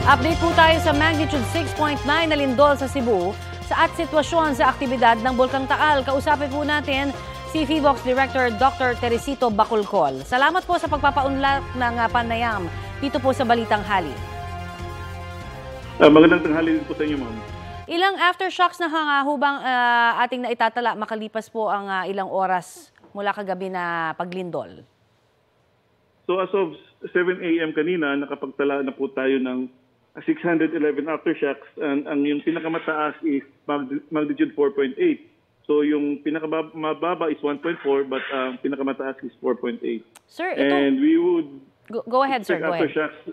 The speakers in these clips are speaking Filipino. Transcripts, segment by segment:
Update po tayo sa magnitude 6.9 na lindol sa Cebu at sitwasyon sa aktibidad ng Bulkang Taal. Kausapin po natin si PHIVOLCS Director Dr. Teresito Bacolcol. Salamat po sa pagpapaunlak ng panayam dito po sa Balitang Hali. Magandang tanghali din po sa inyo, ma'am. Ilang aftershocks na hubang ating naitatala makalipas po ang ilang oras mula kagabi na paglindol? So as of 7 a.m. kanina, nakapagtala na po tayo ng 611 aftershocks. Ang yung pinakamataas is magnitude 4.8. So yung pinakamababa is 1.4 but pinakamataas is 4.8. Sir, ito... And we would go ahead, sir. Go ahead. Aftershocks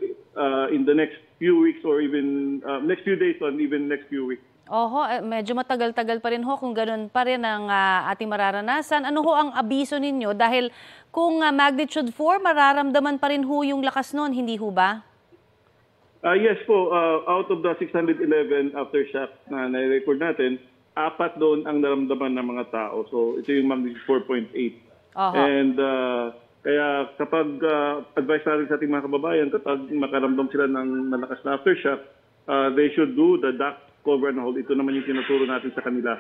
in the next few weeks or even next few days or even next few weeks. Oho, medyo matagal-tagal pa rin ho kung ganun pa rin ang ating mararanasan. Ano ho ang abiso ninyo? Dahil kung magnitude 4, mararamdaman pa rin ho yung lakas nun, hindi ho ba? Yes po, out of the 611 aftershocks na na-record natin, 4 doon ang naramdaman ng mga tao. So ito yung magnitude 4.8. And kaya kapag advice natin sa ating mga kababayan, kapag makaramdam sila ng malakas na aftershock, they should do the duct cover and hold. Ito naman yung tinuturo natin sa kanila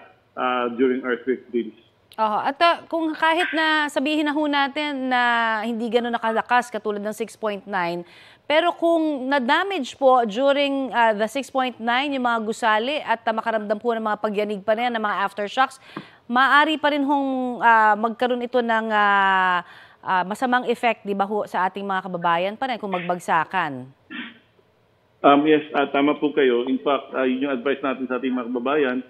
during earthquake drills. At kung kahit na sabihin na ho natin na hindi gano'n nakalakas katulad ng 6.9, pero kung na-damage po during the 6.9 yung mga gusali at makaramdam po ng mga pagyanig pa rin ng mga aftershocks, maaari pa rin hong magkaroon ito ng masamang effect, di ba ho, sa ating mga kababayan pa rin kung magbagsakan? Yes, tama po kayo. In fact, yun yung advice natin sa ating mga kababayan.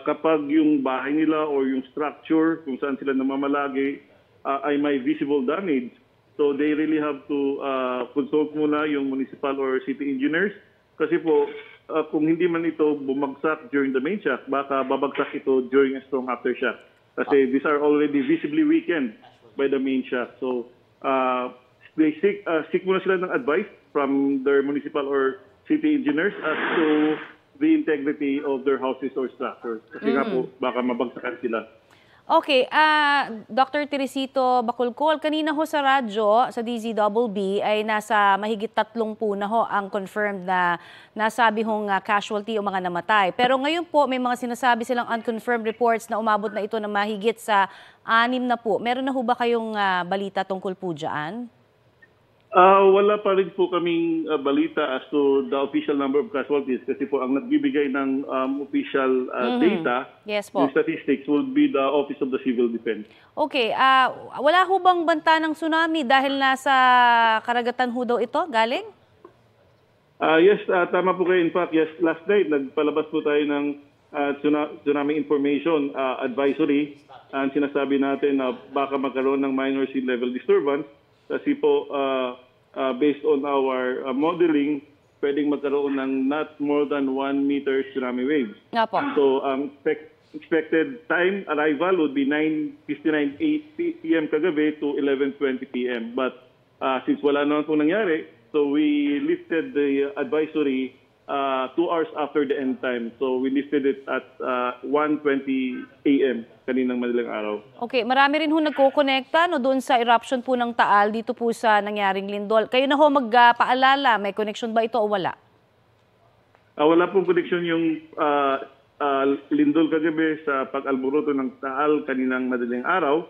Kapag yung bahay nila or yung structure kung saan sila namamalagi ay may visible damage, so they really have to consult muna yung municipal or city engineers. Kasi po, kung hindi man ito bumagsak during the main shock, baka babagsak ito during a strong aftershock. Kasi these are already visibly weakened by the main shock. So they seek muna sila ng advice from their municipal or city engineers as to the integrity of their houses or structures. Kasi nga po, baka mabagsakan sila. Okay, Dr. Teresito Bacolcol, kanina ho sa radyo, sa DZBB, ay nasa mahigit 30 na ho ang confirmed na nasabi hong casualty o mga namatay. Pero ngayon po, may mga sinasabi silang unconfirmed reports na umabot na ito na mahigit sa 6 na po. Meron na ho ba kayong balita tungkol po dyan? Wala pa rin po kaming balita as to the official number of casualties kasi po ang nagbibigay ng official data, yes po, yung statistics would be the Office of the Civil Defense. Okay, wala ho bang banta ng tsunami dahil nasa karagatan ho daw ito galing? Yes, tama po kayo. In fact, yes, last night nagpalabas po tayo ng tsunami information advisory. And sinasabi natin na baka magkaroon ng minor sea level disturbance. Kasi po, based on our modeling, pwedeng magkaroon ng not more than 1 meter tsunami waves. Nga po. So, ang expected time arrival would be 9:59 p.m. kagabi to 11:20 p.m. But since wala naman po nangyari, so we lifted the advisory 2 hours after the end time. So we lifted it at 1:20 a.m. kaninang madaling araw. Okay, marami rin ho nagko-connecta doon sa eruption po ng Taal dito po sa nangyaring lindol. Kayo na ho magpaalala, may connection ba ito o wala? Wala pong connection yung lindol kagabi sa pag-alburuto ng Taal kaninang madaling araw.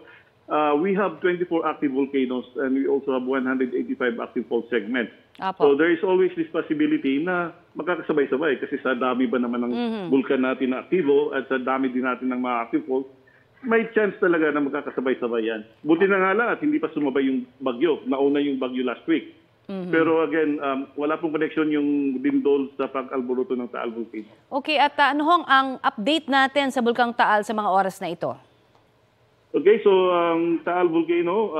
We have 24 active volcanoes and we also have 185 active fault segments. So there is always this possibility na magkakasabay-sabay kasi sa dami ba naman ng vulkan natin na aktibo at sa dami din natin ng mga active faults, may chance talaga na magkakasabay-sabay yan. Buti na nga lang at hindi pa sumabay yung bagyo. Nauna yung bagyo last week. Pero again, wala pong connection yung lindol sa pag-alburuto ng Taal Volcano. Okay, at ano hong ang update natin sa Bulkang Taal sa mga oras na ito? Okay, so Taal Volcano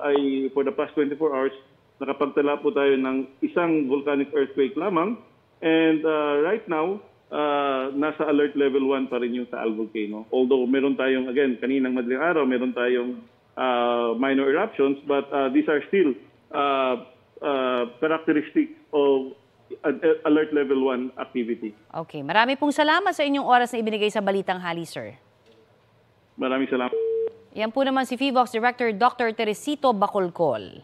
ay for the past 24 hours, nakapagtala po tayo ng isang volcanic earthquake lamang. And right now, nasa alert level 1 pa rin yung Taal Volcano. Although meron tayong, again, kaninang madaling araw, meron tayong minor eruptions, but these are still characteristics of alert level 1 activity. Okay, marami pong salamat sa inyong oras na ibinigay sa Balitang Hali, sir. Maraming salamat. Yan po naman si PHIVOLCS Director Dr. Teresito Bacolcol.